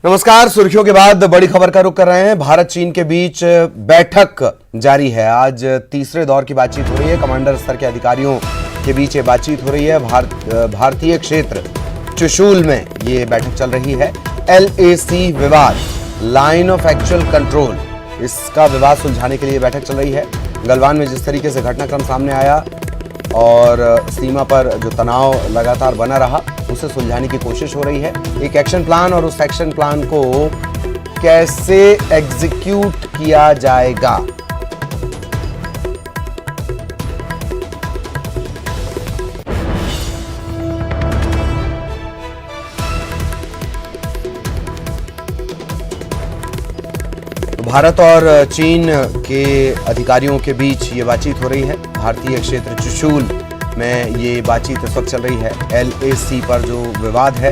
नमस्कार। सुर्खियों के बाद बड़ी खबर का रुख कर रहे हैं। भारत चीन के बीच बैठक जारी है। आज तीसरे दौर की बातचीत हो रही है। कमांडर स्तर के अधिकारियों के बीच ये बातचीत हो रही है। भारतीय क्षेत्र चुशूल में ये बैठक चल रही है। LAC विवाद, लाइन ऑफ एक्चुअल कंट्रोल, इसका विवाद सुलझाने के लिए बैठक चल रही है। गलवान में जिस तरीके से घटनाक्रम सामने आया और सीमा पर जो तनाव लगातार बना रहा, उसे सुलझाने की कोशिश हो रही है। एक एक्शन प्लान और उस एक्शन प्लान को कैसे एग्जीक्यूट किया जाएगा, भारत और चीन के अधिकारियों के बीच ये बातचीत हो रही है। भारतीय क्षेत्र चुशूल में ये बातचीत इस वक्त चल रही है। LAC पर जो विवाद है,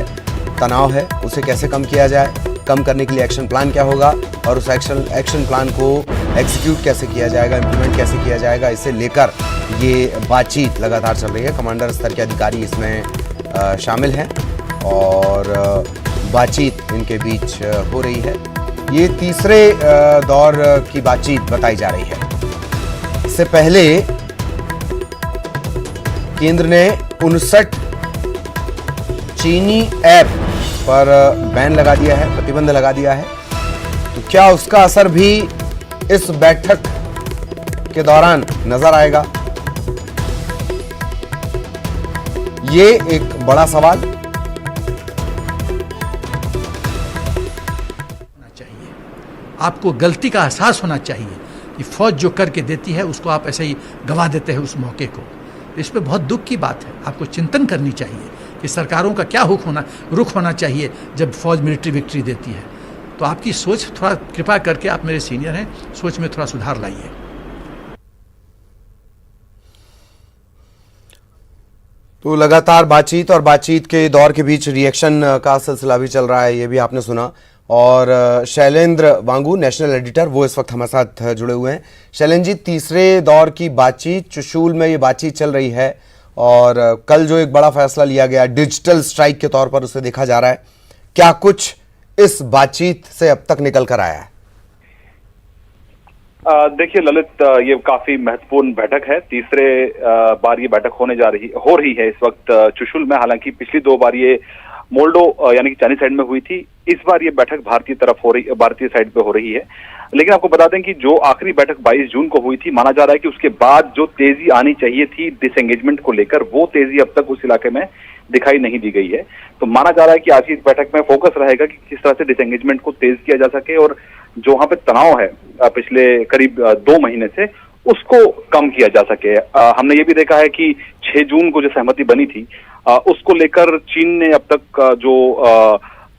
तनाव है, उसे कैसे कम किया जाए, कम करने के लिए एक्शन प्लान क्या होगा और उस एक्शन प्लान को एग्जीक्यूट कैसे किया जाएगा, इम्प्लीमेंट कैसे किया जाएगा, इसे लेकर ये बातचीत लगातार चल रही है। कमांडर स्तर के अधिकारी इसमें शामिल हैं और बातचीत इनके बीच हो रही है। ये तीसरे दौर की बातचीत बताई जा रही है। इससे पहले केंद्र ने 59 चीनी ऐप पर बैन लगा दिया है, प्रतिबंध लगा दिया है। तो क्या उसका असर भी इस बैठक के दौरान नजर आएगा, ये एक बड़ा सवाल। आपको गलती का एहसास होना चाहिए कि फौज जो करके देती है उसको आप ऐसे ही गंवा देते हैं उस मौके को। इस पे बहुत दुख की बात है। आपको चिंतन करनी चाहिए कि सरकारों का क्या रुख होना चाहिए जब फौज मिलिट्री विक्ट्री देती है। तो आपकी सोच थोड़ा, कृपा करके, आप मेरे सीनियर हैं, सोच में थोड़ा सुधार लाइए। तो लगातार बातचीत और बातचीत के दौर के बीच रिएक्शन का सिलसिला भी चल रहा है, ये भी आपने सुना। और शैलेंद्र वांगू, नेशनल एडिटर, वो इस वक्त हमारे साथ जुड़े हुए हैं। शैलेंद्र जी, तीसरे दौर की बातचीत, चुशूल में ये बातचीत चल रही है और कल जो एक बड़ा फैसला लिया गया डिजिटल स्ट्राइक के तौर पर, उसे देखा जा रहा है। क्या कुछ इस बातचीत से अब तक निकल कर आया है? देखिए ललित, ये काफी महत्वपूर्ण बैठक है। तीसरे बार ये बैठक हो रही है इस वक्त चुशूल में। हालांकि पिछली 2 बार ये मोल्डो यानी कि चाइनीज साइड में हुई थी। इस बार ये बैठक भारतीय साइड पे हो रही है। लेकिन आपको बता दें कि जो आखिरी बैठक 22 जून को हुई थी, माना जा रहा है कि उसके बाद जो तेजी आनी चाहिए थी डिसएंगेजमेंट को लेकर, वो तेजी अब तक उस इलाके में दिखाई नहीं दी गई है। तो माना जा रहा है कि आज की इस बैठक में फोकस रहेगा कि किस तरह से डिसएंगेजमेंट को तेज किया जा सके और जो वहां पे तनाव है पिछले करीब 2 महीने से, उसको कम किया जा सके। हमने ये भी देखा है कि 6 जून को जो सहमति बनी थी, उसको लेकर चीन ने अब तक जो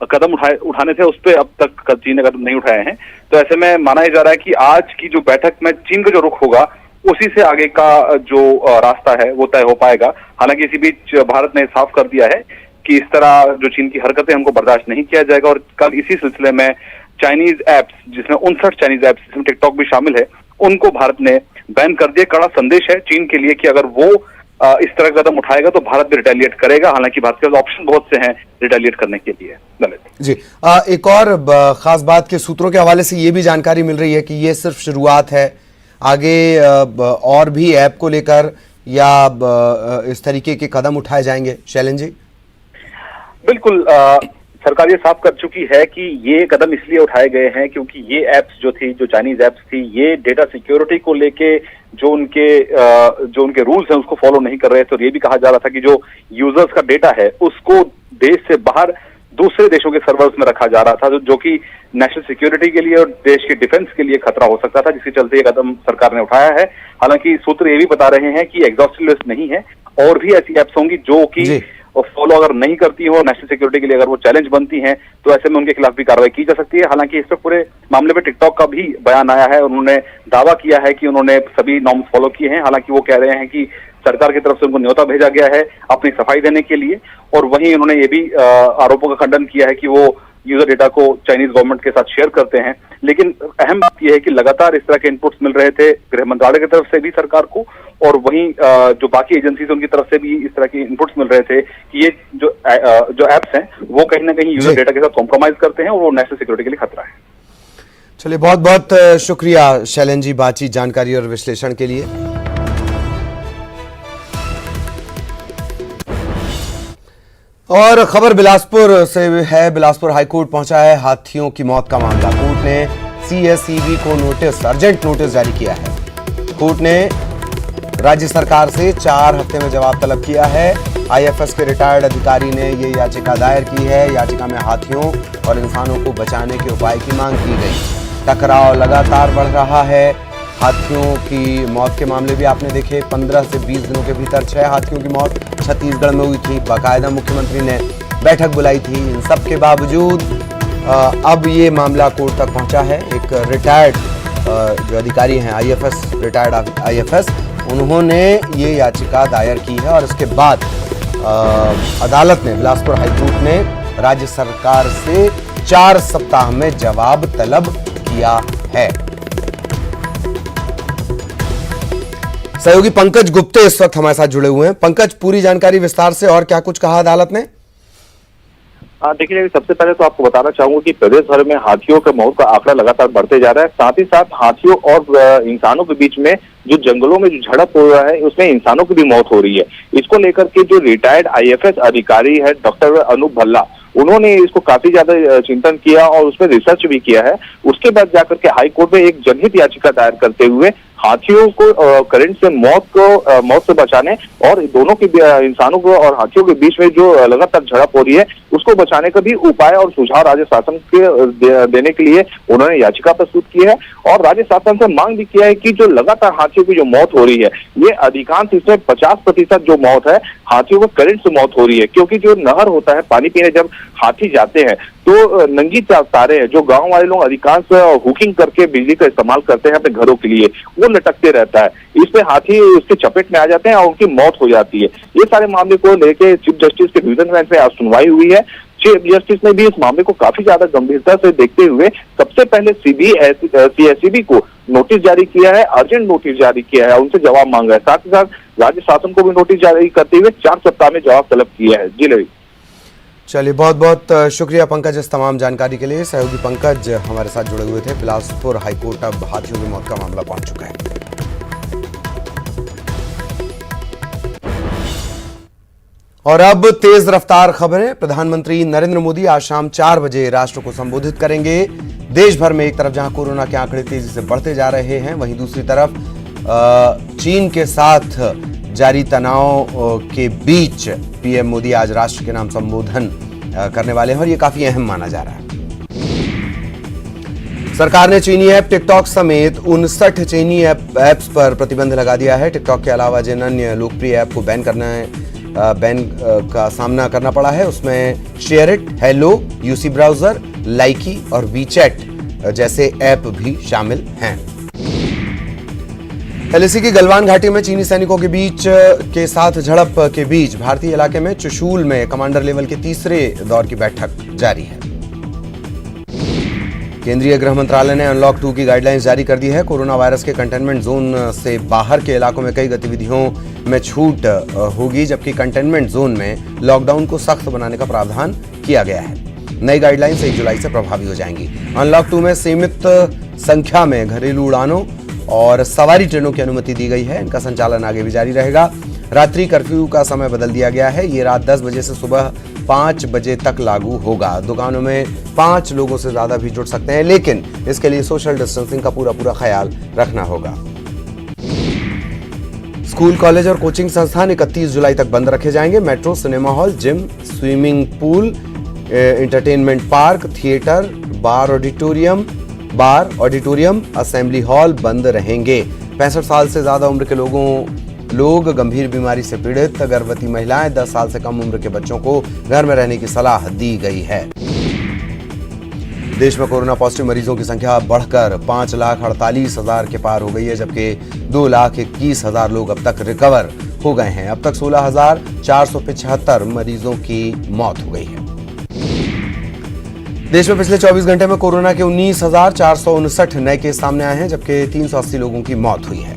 कदम उठाने थे, उस पर अब तक चीन ने कदम नहीं उठाए हैं। तो ऐसे में माना जा रहा है कि आज की जो बैठक में चीन का जो रुख होगा, उसी से आगे का जो रास्ता है वो तय हो पाएगा। हालांकि इसी बीच भारत ने साफ कर दिया है कि इस तरह जो चीन की हरकतें, हमको बर्दाश्त नहीं किया जाएगा। और कल इसी सिलसिले में चाइनीज ऐप्स, जिसमें 59 चाइनीज ऐप्स, जिसमें टिकटॉक भी शामिल है, उनको भारत ने बैन कर दिया। कड़ा संदेश है चीन के लिए कि अगर वो इस तरह का कदम उठाएगा तो भारत भी रिटेलिएट करेगा। हालांकि भारत के पास ऑप्शन बहुत से हैं रिटेलिएट करने के लिए। ललित जी, एक और खास बात के सूत्रों के हवाले से ये भी जानकारी मिल रही है कि ये सिर्फ शुरुआत है, आगे और भी ऐप को लेकर या इस तरीके के कदम उठाए जाएंगे। शैलेंद्र जी, बिल्कुल, सरकार ये साफ कर चुकी है कि ये कदम इसलिए उठाए गए हैं क्योंकि ये ऐप्स जो चाइनीज ऐप्स थी, ये डेटा सिक्योरिटी को लेके जो उनके रूल्स हैं उसको फॉलो नहीं कर रहे थे। और ये भी कहा जा रहा था कि जो यूजर्स का डेटा है उसको देश से बाहर दूसरे देशों के सर्वर्स में रखा जा रहा था, जो कि नेशनल सिक्योरिटी के लिए और देश के डिफेंस के लिए खतरा हो सकता था, जिसके चलते ये कदम सरकार ने उठाया है। हालांकि सूत्र ये भी बता रहे हैं कि एग्जॉस्टिव लिस्ट नहीं है, और भी ऐसी ऐप्स होंगी जो कि फॉलो अगर नहीं करती हो नेशनल सिक्योरिटी के लिए, अगर वो चैलेंज बनती हैं, तो ऐसे में उनके खिलाफ भी कार्रवाई की जा सकती है। हालांकि इस पर पूरे मामले में टिकटॉक का भी बयान आया है। उन्होंने दावा किया है कि उन्होंने सभी नॉर्म्स फॉलो किए हैं। हालांकि वो कह रहे हैं कि सरकार की तरफ से उनको न्योता भेजा गया है अपनी सफाई देने के लिए, और वहीं उन्होंने ये भी आरोपों का खंडन किया है कि वो यूजर डेटा को चाइनीज गवर्नमेंट के साथ शेयर करते हैं। लेकिन अहम बात यह है कि लगातार इस तरह के इनपुट्स मिल रहे थे गृह मंत्रालय की तरफ से भी सरकार को, और वहीं जो बाकी एजेंसीज उनकी तरफ से भी इस तरह के इनपुट्स मिल रहे थे कि ये जो एप्स हैं वो कहीं ना कहीं यूजर डेटा के साथ कॉम्प्रोमाइज करते हैं और वो नेशनल सिक्योरिटी के लिए खतरा है। चलिए, बहुत बहुत शुक्रिया शैलेंद्र जी, बातचीत, जानकारी और विश्लेषण के लिए। और खबर बिलासपुर से है। बिलासपुर हाईकोर्ट पहुंचा है हाथियों की मौत का मामला। कोर्ट ने सीएसईबी को अर्जेंट नोटिस जारी किया है। कोर्ट ने राज्य सरकार से 4 हफ्ते में जवाब तलब किया है। आईएफएस के रिटायर्ड अधिकारी ने ये याचिका दायर की है। याचिका में हाथियों और इंसानों को बचाने के उपाय की मांग की गई। टकराव लगातार बढ़ रहा है। हाथियों की मौत के मामले भी आपने देखे। 15 से 20 दिनों के भीतर 6 हाथियों की मौत छत्तीसगढ़ में हुई थी। बाकायदा मुख्यमंत्री ने बैठक बुलाई थी। इन सब के बावजूद अब ये मामला कोर्ट तक पहुंचा है। एक रिटायर्ड जो अधिकारी हैं, आईएफएस, रिटायर्ड आईएफएस, उन्होंने ये याचिका दायर की है और इसके बाद अदालत ने, बिलासपुर हाईकोर्ट ने राज्य सरकार से 4 सप्ताह में जवाब तलब किया है। सहयोगी पंकज गुप्ते इस वक्त हमारे साथ जुड़े हुए हैं। पंकज, पूरी जानकारी विस्तार से, और क्या कुछ कहा अदालत ने? देखिए, सबसे पहले तो आपको बताना चाहूंगा कि प्रदेश भर में हाथियों के मौत का आंकड़ा लगातार बढ़ते जा रहा है। साथ ही साथ हाथियों और इंसानों के बीच में जो जंगलों में जो झड़प हो रहा है उसमें इंसानों की भी मौत हो रही है। इसको लेकर के जो रिटायर्ड आईएफएस अधिकारी है डॉक्टर अनूप भल्ला, उन्होंने इसको काफी ज्यादा चिंतन किया और उसमें रिसर्च भी किया है। उसके बाद जाकर के हाई कोर्ट में एक जनहित याचिका दायर करते हुए हाथियों को करंट से मौत से बचाने और दोनों की इंसानों को और हाथियों के बीच में जो लगातार झड़प हो रही है उसको बचाने का भी उपाय और सुझाव राज्य शासन के देने के लिए उन्होंने याचिका प्रस्तुत की है। और राज्य शासन से मांग भी किया है कि जो लगातार हाथियों की जो मौत हो रही है, ये अधिकांश इसमें 50% जो मौत है हाथियों को करंट से मौत हो रही है। क्योंकि जो नहर होता है, पानी पीने जब हाथी जाते हैं तो नंगी तारे हैं, जो गांव वाले लोग अधिकांश हुकिंग करके बिजली का इस्तेमाल करते हैं अपने घरों के लिए, वो लटकते रहता है। इसमें हाथी उसके चपेट में आ जाते हैं और उनकी मौत हो जाती है। ये सारे मामले को लेके चीफ जस्टिस के डिवीजन बेंच में आज सुनवाई हुई है। चीफ जस्टिस ने भी इस मामले को काफी ज्यादा गंभीरता से देखते हुए सबसे पहले सीएसईबी को नोटिस जारी किया है, अर्जेंट नोटिस जारी किया है, उनसे जवाब मांगा है। साथ ही साथ राज्य शासन को भी नोटिस जारी करते हुए 4 सप्ताह में जवाब तलब किया है। जी रवि। चलिए, बहुत बहुत शुक्रिया पंकज इस तमाम जानकारी के लिए। सहयोगी पंकज हमारे साथ जुड़े हुए थे। बिलासपुर हाईकोर्ट अब हाथियों की मौत का मामला पहुंच चुका है। और अब तेज रफ्तार खबरें। प्रधानमंत्री नरेंद्र मोदी आज शाम 4 बजे राष्ट्र को संबोधित करेंगे। देश भर में एक तरफ जहां कोरोना के आंकड़े तेजी से बढ़ते जा रहे हैं, वहीं दूसरी तरफ चीन के साथ जारी तनाव के बीच पीएम मोदी आज राष्ट्र के नाम संबोधन करने वाले हैं और ये काफी अहम माना जा रहा है। सरकार ने चीनी ऐप टिकटॉक समेत 59 चीनी ऐप्स पर प्रतिबंध लगा दिया है। टिकटॉक के अलावा जिन अन्य लोकप्रिय ऐप को बैन का सामना करना पड़ा है उसमें शेयरिट, हेलो, यूसी ब्राउजर, लाइकी और वीचैट जैसे ऐप भी शामिल हैं। एलएसी की गलवान घाटी में चीनी सैनिकों के साथ झड़प के बीच भारतीय इलाके में चुशूल में कमांडर लेवल के तीसरे दौर की बैठक जारी है। केंद्रीय गृह मंत्रालय ने अनलॉक 2 की गाइडलाइंस जारी कर दी है। कोरोना वायरस के कंटेनमेंट जोन से बाहर के इलाकों में कई गतिविधियों में छूट होगी, जबकि कंटेनमेंट जोन में लॉकडाउन को सख्त बनाने का प्रावधान किया गया है। नई गाइडलाइंस 1 जुलाई से प्रभावी हो जाएंगी। अनलॉक 2 में सीमित संख्या में घरेलू उड़ानों और सवारी ट्रेनों की अनुमति दी गई है। इनका संचालन आगे भी जारी रहेगा। रात्रि कर्फ्यू का समय बदल दिया गया है। ये रात 10 बजे से सुबह 5 बजे तक लागू होगा। दुकानों में 5 लोगों से ज्यादा भी जुड़ सकते हैं, लेकिन इसके लिए सोशल डिस्टेंसिंग का पूरा ख्याल रखना होगा। स्कूल, कॉलेज और कोचिंग संस्थान 31 जुलाई तक बंद रखे जाएंगे। Metro, cinema hall, gym, swimming pool, entertainment park, theatre, bar auditorium, assembly hall बंद रहेंगे। 65 साल से ज्यादा उम्र के लोग गंभीर बीमारी से पीड़ित, गर्भवती महिलाएं, 10 साल से कम उम्र के बच्चों को घर में रहने की सलाह दी गई है। देश में कोरोना पॉजिटिव मरीजों की संख्या बढ़कर 5,48,000 के पार हो गई है, जबकि 2,21,000 लोग अब तक रिकवर हो गए हैं। अब तक 16,475 मरीजों की मौत हो गई है। देश में पिछले 24 घंटे में कोरोना के 19,459 नए केस सामने आए हैं, जबकि 380 लोगों की मौत हुई है।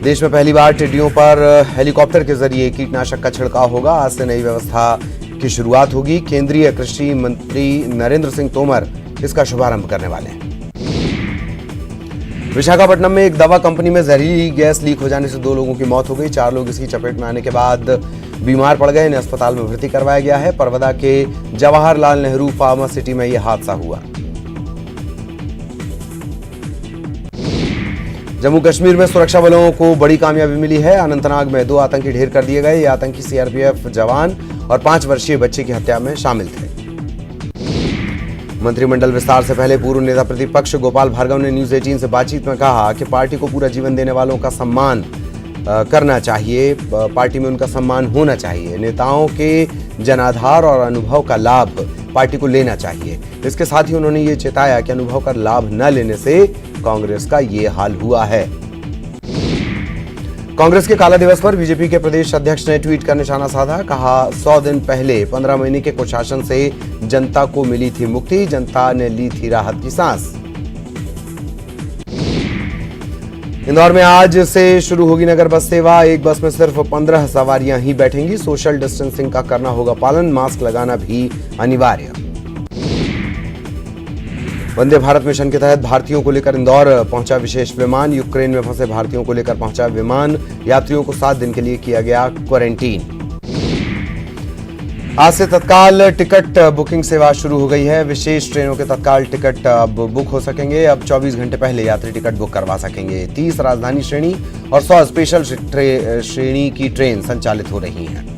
देश में पहली बार टिड्डियों पर हेलीकॉप्टर के जरिए कीटनाशक का छिड़काव होगा। आज से नई व्यवस्था की शुरुआत होगी। केंद्रीय कृषि मंत्री नरेंद्र सिंह तोमर इसका शुभारंभ करने वाले हैं। विशाखापट्टनम में एक दवा कंपनी में जहरीली गैस लीक हो जाने से 2 लोगों की मौत हो गई। 4 लोग इसकी चपेट में आने के बाद बीमार पड़ गए। इन्हें अस्पताल में भर्ती करवाया गया है। परवदा के जवाहरलाल नेहरू फार्मा सिटी में यह हादसा हुआ। जम्मू कश्मीर में सुरक्षा बलों को बड़ी कामयाबी मिली है। अनंतनाग में 2 आतंकी ढेर कर दिए गए। ये आतंकी सीआरपीएफ जवान और 5 वर्षीय बच्चे की हत्या में शामिल थे। मंत्रिमंडल विस्तार से पहले पूर्व नेता प्रतिपक्ष गोपाल भार्गव ने न्यूज 18 से बातचीत में कहा कि पार्टी को पूरा जीवन देने वालों का सम्मान करना चाहिए, पार्टी में उनका सम्मान होना चाहिए। नेताओं के जनाधार और अनुभव का लाभ पार्टी को लेना चाहिए। इसके साथ ही उन्होंने ये चेताया कि अनुभव का लाभ न लेने से कांग्रेस का ये हाल हुआ है। कांग्रेस के काला दिवस पर बीजेपी के प्रदेश अध्यक्ष ने ट्वीट कर निशाना साधा। कहा, 100 दिन पहले 15 महीने के कुशासन से जनता को मिली थी मुक्ति, जनता ने ली थी राहत की सांस। इंदौर में आज से शुरू होगी नगर बस सेवा। एक बस में सिर्फ 15 सवारियां ही बैठेंगी। सोशल डिस्टेंसिंग का करना होगा पालन, मास्क लगाना भी अनिवार्य। वंदे भारत मिशन के तहत भारतीयों को लेकर इंदौर पहुंचा विशेष विमान। यूक्रेन में फंसे भारतीयों को लेकर पहुंचा विमान। यात्रियों को 7 दिन के लिए किया गया क्वारंटीन। आज से तत्काल टिकट बुकिंग सेवा शुरू हो गई है। विशेष ट्रेनों के तत्काल टिकट अब बुक हो सकेंगे। अब 24 घंटे पहले यात्री टिकट बुक करवा सकेंगे। 30 राजधानी श्रेणी और 100 स्पेशल श्रेणी की ट्रेन संचालित हो रही हैं।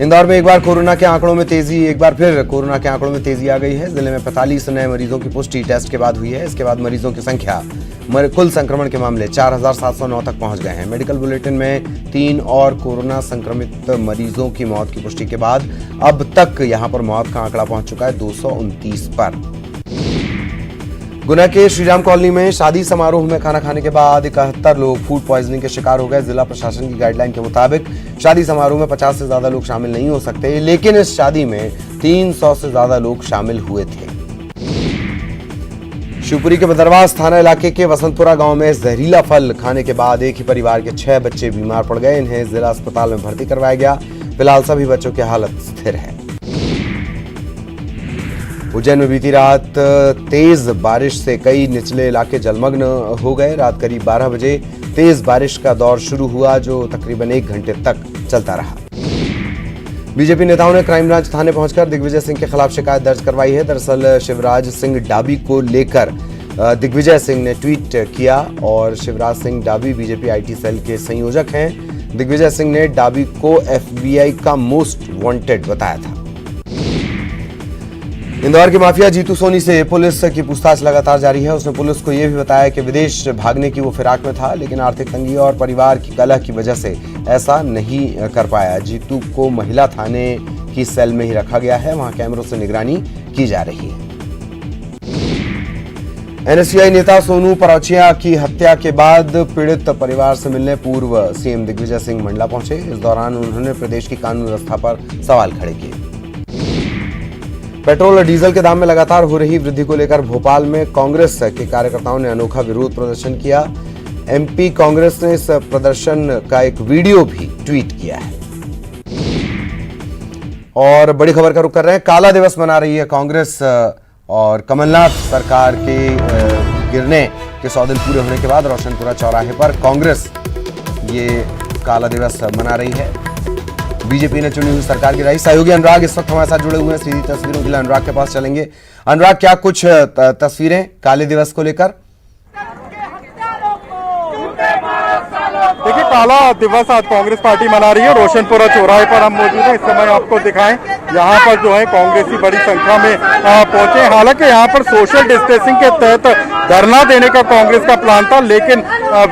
इंदौर में एक बार फिर कोरोना के आंकड़ों में तेजी आ गई है। जिले में 45 नए मरीजों की पुष्टि टेस्ट के बाद हुई है। इसके बाद मरीजों की संख्या कुल संक्रमण के मामले 4,709 तक पहुंच गए हैं। मेडिकल बुलेटिन में 3 और कोरोना संक्रमित मरीजों की मौत की पुष्टि के बाद अब तक यहां पर मौत का आंकड़ा पहुंच चुका है 229 पर। गुना के श्रीराम कॉलोनी में शादी समारोह में खाना खाने के बाद 71 लोग फूड पॉइजनिंग के शिकार हो गए। जिला प्रशासन की गाइडलाइन के मुताबिक शादी समारोह में 50 से ज्यादा लोग शामिल नहीं हो सकते, लेकिन इस शादी में 300 से ज्यादा लोग शामिल हुए थे। शिवपुरी के बदरवास थाना इलाके के वसंतपुरा गांव में जहरीला फल खाने के बाद एक ही परिवार के 6 बच्चे बीमार पड़ गए। इन्हें जिला अस्पताल में भर्ती करवाया गया। फिलहाल सभी बच्चों की हालत स्थिर है। उज्जैन में बीती रात तेज बारिश से कई निचले इलाके जलमग्न हो गए। रात करीब 12 बजे तेज बारिश का दौर शुरू हुआ, जो तकरीबन 1 घंटे तक चलता रहा। बीजेपी नेताओं ने क्राइम ब्रांच थाने पहुंचकर दिग्विजय सिंह के खिलाफ शिकायत दर्ज करवाई है। दरअसल शिवराज सिंह डाबी को लेकर दिग्विजय सिंह ने ट्वीट किया और शिवराज सिंह डाबी बीजेपी आईटी सेल के संयोजक हैं। दिग्विजय सिंह ने डाबी को एफबीआई का मोस्ट वांटेड बताया था। इंदौर के माफिया जीतू सोनी से पुलिस की पूछताछ लगातार जारी है। उसने पुलिस को यह भी बताया कि विदेश भागने की वो फिराक में था, लेकिन आर्थिक तंगी और परिवार की कलह की वजह से ऐसा नहीं कर पाया। जीतू को महिला थाने की सेल में ही रखा गया है। वहां कैमरों से निगरानी की जा रही है। एनएसयूआई नेता सोनू परौचिया की हत्या के बाद पीड़ित परिवार से मिलने पूर्व सीएम दिग्विजय सिंह मंडला पहुंचे। इस दौरान उन्होंने प्रदेश की कानून व्यवस्था पर सवाल खड़े किए। पेट्रोल और डीजल के दाम में लगातार हो रही वृद्धि को लेकर भोपाल में कांग्रेस के कार्यकर्ताओं ने अनोखा विरोध प्रदर्शन किया। एमपी कांग्रेस ने इस प्रदर्शन का एक वीडियो भी ट्वीट किया है। और बड़ी खबर का रुख कर रहे हैं। काला दिवस मना रही है कांग्रेस और कमलनाथ सरकार के गिरने के 100 दिन पूरे होने के बाद रोशनपुरा चौराहे पर कांग्रेस ये काला दिवस मना रही है। बीजेपी ने चुनी हुई सरकार गिराई। सहयोगी अनुराग इस वक्त हमारे साथ जुड़े हुए हैं। सीधी तस्वीरों के लिए अनुराग के पास चलेंगे। अनुराग, क्या कुछ तस्वीरें काले दिवस को लेकर? देखिए, काला दिवस आज कांग्रेस पार्टी मना रही है। रोशनपुरा चौराहे पर हम मौजूद हैं। इस समय आपको दिखाएं, यहाँ पर जो है कांग्रेसी बड़ी संख्या में पहुंचे। हालांकि यहाँ पर सोशल डिस्टेंसिंग के तहत धरना देने का कांग्रेस का प्लान था, लेकिन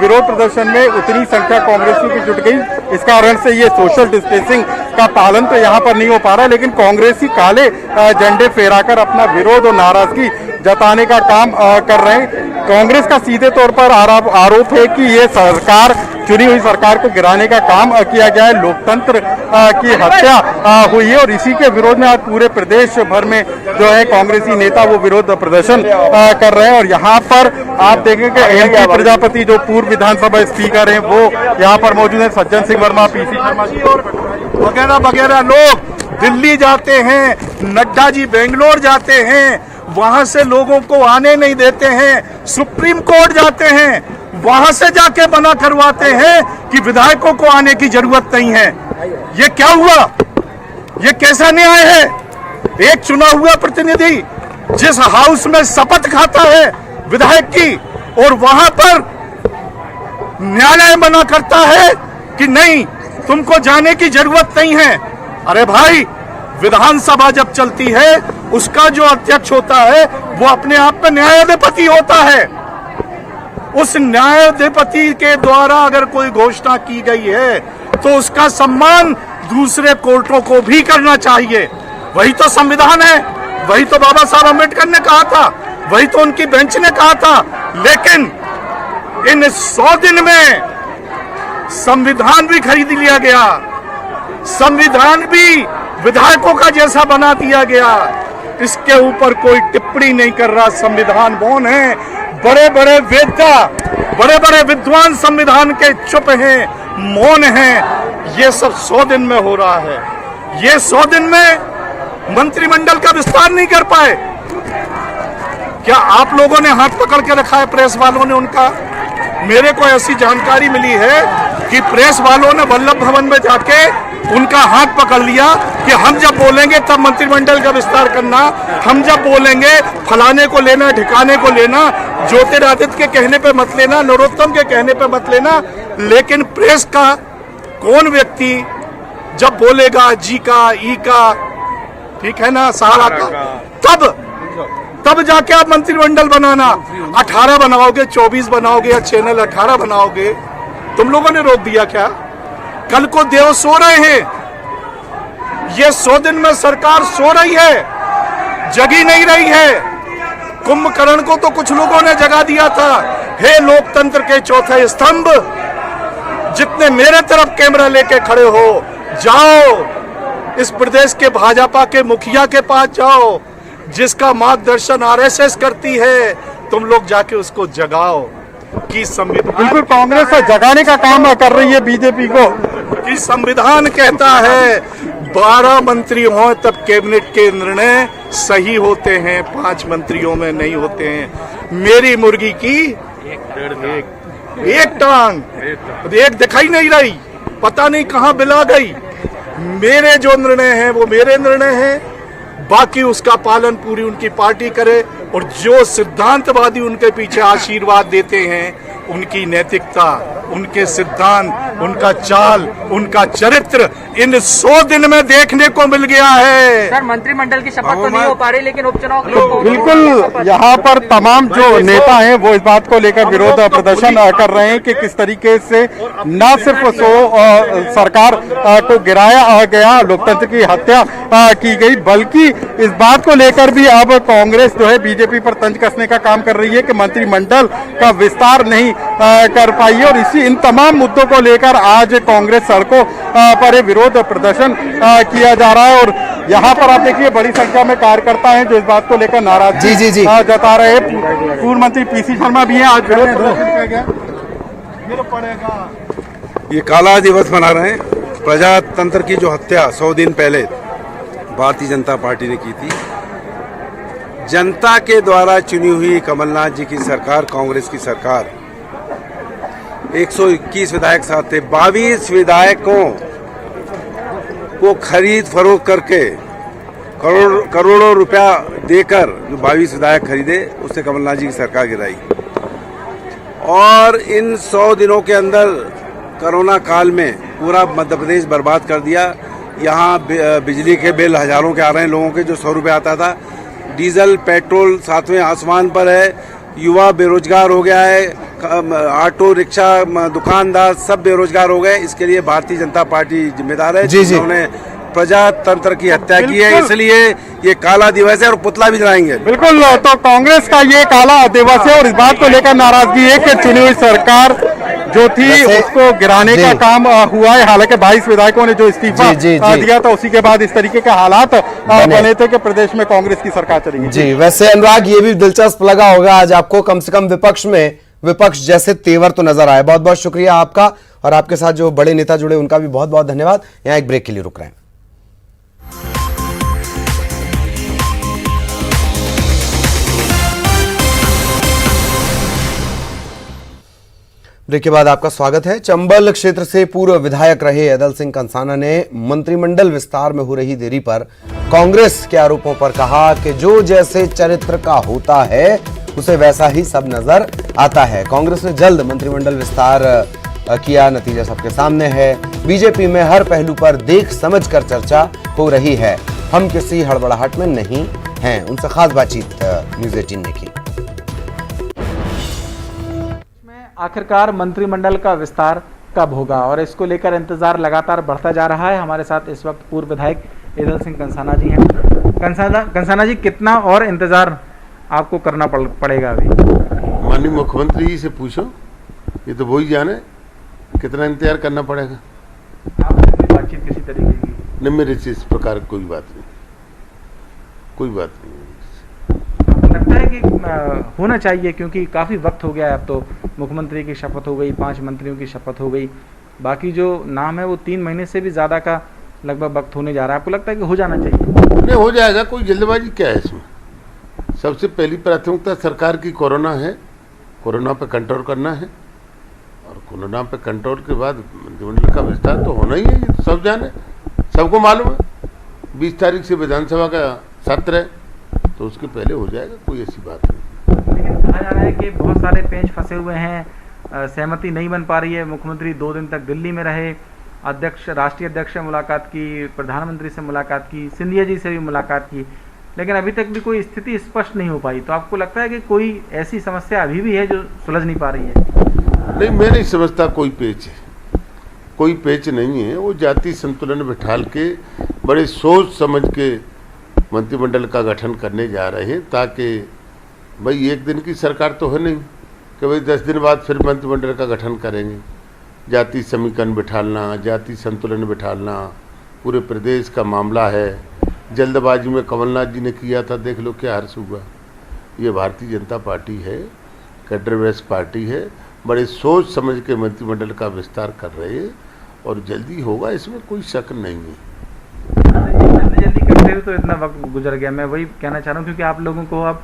विरोध प्रदर्शन में उतनी संख्या कांग्रेसियों की जुट गई। इस कारण से ये सोशल डिस्टेंसिंग का पालन तो यहाँ पर नहीं हो पा रहा, लेकिन कांग्रेसी काले झंडे फहराकर अपना विरोध और नाराजगी जताने का काम कर रहे हैं। कांग्रेस का सीधे तौर पर आरोप है कि ये सरकार चुनी हुई सरकार को गिराने का काम किया गया है। लोकतंत्र की हत्या हुई है और इसी के विरोध में आज पूरे प्रदेश भर में जो है कांग्रेसी नेता वो विरोध प्रदर्शन कर रहे हैं। और यहाँ पर आप देखेंगे एमपी प्रजापति जो पूर्व विधानसभा स्पीकर हैं वो यहाँ पर मौजूद हैं, सज्जन सिंह वर्मा, पीसी शर्मा जी और वगैरह वगैरह लोग दिल्ली जाते हैं, नड्डा जी बेंगलोर जाते हैं, वहां से लोगों को आने नहीं देते हैं, सुप्रीम कोर्ट जाते हैं, वहां से जाके मना करवाते हैं कि विधायकों को आने की जरूरत नहीं है। ये क्या हुआ? ये कैसा न्याय है? एक चुना हुआ प्रतिनिधि जिस हाउस में शपथ खाता है विधायक की और वहां पर न्यायालय मना करता है कि नहीं तुमको जाने की जरूरत नहीं है। अरे भाई, विधानसभा जब चलती है उसका जो अध्यक्ष होता है वो अपने आप में न्यायाधिपति होता है। उस न्यायाधिपति के द्वारा अगर कोई घोषणा की गई है तो उसका सम्मान दूसरे कोर्टों को भी करना चाहिए। वही तो संविधान है, वही तो बाबा साहब अम्बेडकर ने कहा था, वही तो उनकी बेंच ने कहा था। लेकिन इन 100 दिन में संविधान भी खरीद लिया गया, संविधान भी विधायकों का जैसा बना दिया गया। इसके ऊपर कोई टिप्पणी नहीं कर रहा। संविधान मौन है। बड़े बड़े वेत्ता, बड़े बड़े विद्वान संविधान के चुप हैं, मौन हैं। ये सब 100 दिन में हो रहा है। ये 100 दिन में मंत्रिमंडल का विस्तार नहीं कर पाए। क्या आप लोगों ने हाथ पकड़ के रखा है प्रेस वालों ने उनका? मेरे को ऐसी जानकारी मिली है कि प्रेस वालों ने वल्लभ भवन में जाके उनका हाथ पकड़ लिया कि हम जब बोलेंगे तब मंत्रिमंडल का विस्तार करना, हम जब बोलेंगे फलाने को लेना, ठिकाने को लेना, ज्योतिरादित्य के कहने पे मत लेना, नरोत्तम के कहने पे मत लेना। लेकिन प्रेस का कौन व्यक्ति जब बोलेगा जी का, ई का, ठीक है ना, सहारा का, तब जाके आप मंत्रिमंडल बनाना। 18 बनाओगे, 24 बनाओगे या चैनल 18 बनाओगे? तुम लोगों ने रोक दिया क्या? कल को देव सो रहे हैं। ये 100 दिन में सरकार सो रही है, जगी नहीं रही है। कुंभकर्ण को तो कुछ लोगों ने जगा दिया था। हे लोकतंत्र के चौथे स्तंभ, जितने मेरे तरफ कैमरा लेके खड़े हो, जाओ इस प्रदेश के भाजपा के मुखिया के पास जाओ, जिसका मार्गदर्शन आरएसएस करती है। तुम लोग जाके उसको जगाओ कि संविधान, बिल्कुल कांग्रेस जगाने का काम कर रही है बीजेपी को, कि संविधान कहता है 12 मंत्री हों तब कैबिनेट के निर्णय सही होते हैं, 5 मंत्रियों में नहीं होते हैं। मेरी मुर्गी की एक टांग, एक दिखाई नहीं रही, पता नहीं कहां बिला गई। मेरे जो निर्णय हैं वो मेरे निर्णय हैं, बाकी उसका पालन पूरी उनकी पार्टी करे। और जो सिद्धांतवादी उनके पीछे आशीर्वाद देते हैं, उनकी नैतिकता, उनके सिद्धांत, उनका चाल, उनका चरित्र इन 100 दिन में देखने को मिल गया है। सर, मंत्रिमंडल की शपथ तो नहीं हो पा रही, लेकिन उपचुनाव बिल्कुल यहाँ पर तमाम जो नेता हैं वो इस बात को लेकर विरोध प्रदर्शन कर रहे हैं कि किस तरीके से न सिर्फ सरकार को गिराया गया, लोकतंत्र की हत्या की गई, बल्कि इस बात को लेकर भी अब कांग्रेस जो है बीजेपी पर तंज कसने का काम कर रही है कि मंत्रिमंडल का विस्तार नहीं कर पाई है। और इन तमाम मुद्दों को लेकर आज कांग्रेस सड़कों पर विरोध प्रदर्शन किया जा रहा है। और यहाँ पर आप देखिए बड़ी संख्या में कार्यकर्ता हैं जो इस बात को लेकर नाराजगी जता रहे हैं। पूर्व मंत्री पीसी शर्मा भी हैं। आज विरोध प्रदर्शन किया गया। ये काला दिवस मना रहे हैं। प्रजातंत्र की जो हत्या 100 दिन पहले भारतीय जनता पार्टी ने की थी, जनता के द्वारा चुनी हुई कमलनाथ जी की सरकार, कांग्रेस की सरकार, 121 विधायक साथ थे, 22 विधायकों को खरीद फरोख्त करके करोड़ों रुपया देकर जो 22 विधायक खरीदे, उससे कमलनाथ जी की सरकार गिराई। और इन 100 दिनों के अंदर कोरोना काल में पूरा मध्य प्रदेश बर्बाद कर दिया। यहाँ बिजली के बिल हजारों के आ रहे हैं लोगों के, जो 100 रुपये आता था। डीजल पेट्रोल 7वें आसमान पर है। युवा बेरोजगार हो गया है, ऑटो रिक्शा दुकानदार सब बेरोजगार हो गए। इसके लिए भारतीय जनता पार्टी जिम्मेदार है, जिन्होंने प्रजातंत्र की हत्या की है। इसलिए ये काला दिवस है और पुतला भी जलाएंगे। बिल्कुल, तो कांग्रेस का ये काला दिवस है और इस बात को लेकर नाराजगी है कि चुनी हुई सरकार जो थी वैसे- उसको गिराने जी। का काम हुआ है। हालांकि 22 विधायकों ने जो इस्तीफा जी, जी, जी। दिया था, उसी के बाद इस तरीके के हालात बने थे कि प्रदेश में कांग्रेस की सरकार चलेगी। जी, वैसे अनुराग ये भी दिलचस्प लगा होगा आज आपको, कम से कम विपक्ष जैसे तेवर तो नजर आए। बहुत बहुत शुक्रिया आपका, और आपके साथ जो बड़े नेता जुड़े उनका भी बहुत बहुत धन्यवाद। यहाँ एक ब्रेक के लिए रुक रहे हैं। ब्रेक के बाद आपका स्वागत है। चंबल क्षेत्र से पूर्व विधायक रहे ऐदल सिंह कंसाना ने मंत्रिमंडल विस्तार में हो रही देरी पर कांग्रेस के आरोपों पर कहा कि जो जैसे चरित्र का होता है उसे वैसा ही सब नजर आता है। कांग्रेस ने जल्द मंत्रिमंडल विस्तार किया, नतीजा सबके सामने है। बीजेपी में हर पहलू पर देख समझकर चर्चा हो रही है। हम किसी हड़बड़ाहट में नहीं हैं। उनसे खास बातचीत न्यूज़ 18 ने की। आखिरकार मंत्रिमंडल का विस्तार कब होगा, और इसको लेकर इंतजार लगातार बढ़ता जा रहा है। हमारे साथ इस वक्त पूर्व विधायक ऐदल सिंह कंसाना जी हैं। कंसाना जी, कितना और इंतजार आपको करना पड़ेगा अभी? माननीय मुख्यमंत्री जी से पूछो, ये तो वही जाने कितना इंतजार करना पड़ेगा। आपसे बातचीत किसी तरीके की? नहीं, मेरे से इस प्रकार कोई बात नहीं, कोई बात नहीं। लगता है कि होना चाहिए, क्योंकि काफ़ी वक्त हो गया है। अब तो मुख्यमंत्री की शपथ हो गई, 5 मंत्रियों की शपथ हो गई, बाकी जो नाम है वो 3 महीने से भी ज़्यादा का लगभग वक्त होने जा रहा है। आपको लगता है कि हो जाना चाहिए? नहीं, हो जाएगा, कोई जल्दबाजी क्या है इसमें। सबसे पहली प्राथमिकता सरकार की कोरोना है, कोरोना पे कंट्रोल करना है, और कोरोना पे कंट्रोल के बाद मंत्रिमंडल का विस्तार तो होना ही है। ये तो सब जाने, सबको मालूम है। 20 तारीख से विधानसभा का सत्र है, तो उसके पहले हो जाएगा, कोई ऐसी बात नहीं। लेकिन कहा जा रहा है कि बहुत सारे पेंच फंसे हुए हैं, सहमति नहीं बन पा रही है। मुख्यमंत्री 2 दिन तक दिल्ली में रहे, राष्ट्रीय अध्यक्ष से मुलाकात की, प्रधानमंत्री से मुलाकात की, सिंधिया जी से भी मुलाकात की, लेकिन अभी तक भी कोई स्थिति स्पष्ट नहीं हो पाई। तो आपको लगता है कि कोई ऐसी समस्या अभी भी है जो सुलझ नहीं पा रही है? नहीं, मैं नहीं समझता कोई पेच है, कोई पेच नहीं है। वो जाति संतुलन बिठाल के बड़े सोच समझ के मंत्रिमंडल का गठन करने जा रहे हैं, ताकि भाई एक दिन की सरकार तो है नहीं कि भाई 10 दिन बाद फिर मंत्रिमंडल का गठन करेंगे। जाति समीकरण बिठालना, जाति संतुलन बिठालना पूरे प्रदेश का मामला है। जल्दबाजी में कमलनाथ जी ने किया था, देख लो क्या हर्ष हुआ। ये भारतीय जनता पार्टी है, कैडरवेस पार्टी है, बड़े सोच समझ के मंत्रिमंडल का विस्तार कर रहे हैं, और जल्दी होगा, इसमें कोई शक नहीं है। जल्दी करते हुए तो इतना वक्त गुजर गया। मैं वही कहना चाह रहा हूँ, क्योंकि आप लोगों को अब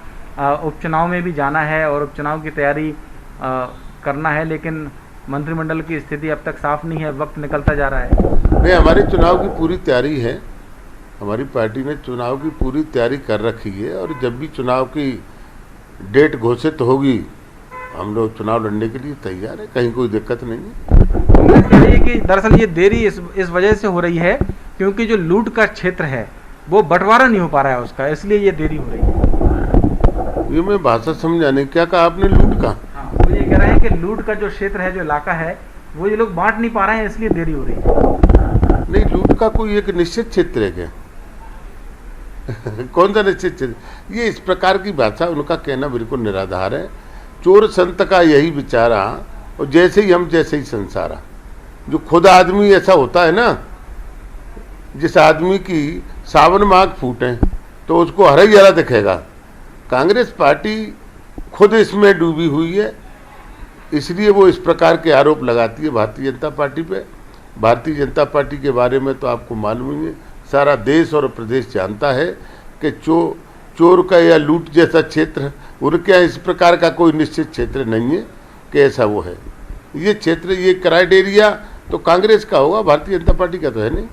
उपचुनाव में भी जाना है और उपचुनाव की तैयारी करना है, लेकिन मंत्रिमंडल की स्थिति अब तक साफ नहीं है, वक्त निकलता जा रहा है। नहीं, हमारे चुनाव की पूरी तैयारी है, हमारी पार्टी ने चुनाव की पूरी तैयारी कर रखी है, और जब भी चुनाव की डेट घोषित होगी हम लोग चुनाव लड़ने के लिए तैयार है, कहीं कोई दिक्कत नहीं है। कांग्रेस कह रही है कि दरअसल ये देरी इस वजह से हो रही है क्योंकि जो लूट का क्षेत्र है वो बंटवारा नहीं हो पा रहा है उसका, इसलिए ये देरी हो रही है। ये मैं भाषा समझाने, क्या कहा आपने, लूट का? हाँ, वो ये कह रहे हैं कि लूट का जो क्षेत्र है, जो इलाका है, वो ये लोग बांट नहीं पा रहे हैं, इसलिए देरी हो रही है। नहीं, लूट का कोई एक निश्चित क्षेत्र है क्या? कौन सा निश्चित क्षेत्र? ये इस प्रकार की भाषा, उनका कहना बिल्कुल निराधार है। चोर संत का यही विचारा, और जैसे ही हम जैसे ही संसारा। जो खुद आदमी ऐसा होता है ना, जिस आदमी की सावन माघ फूटे तो उसको हरा ही हरा दिखेगा। कांग्रेस पार्टी खुद इसमें डूबी हुई है, इसलिए वो इस प्रकार के आरोप लगाती है भारतीय जनता पार्टी पे। भारतीय जनता पार्टी के बारे में तो आपको मालूम ही है, सारा देश और प्रदेश जानता है कि चोर का या लूट जैसा क्षेत्र उनके यहाँ इस प्रकार का कोई निश्चित क्षेत्र नहीं है कि ऐसा वो है। ये क्षेत्र, ये क्राइटेरिया तो कांग्रेस का होगा, भारतीय जनता पार्टी का तो है नहीं।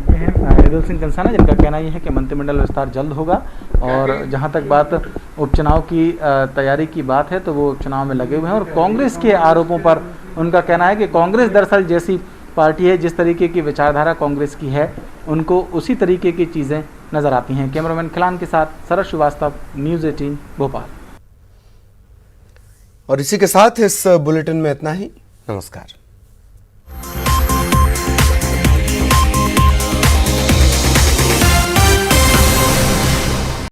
ये हैं ऐदल सिंह कंसाना, जिनका कहना ये है कि मंत्रिमंडल विस्तार जल्द होगा, और जहां तक बात उपचुनाव की तैयारी की बात है तो वो उपचुनाव में लगे हुए हैं। और कांग्रेस के आरोपों पर उनका कहना है कि कांग्रेस दरअसल जैसी पार्टी है, जिस तरीके की विचारधारा कांग्रेस की है, उनको उसी तरीके की चीज़ें नजर आती हैं। कैमरामैन खिलान के साथ शरद श्रीवास्तव, न्यूज़ 18 भोपाल। और इसी के साथ इस बुलेटिन में इतना ही। नमस्कार।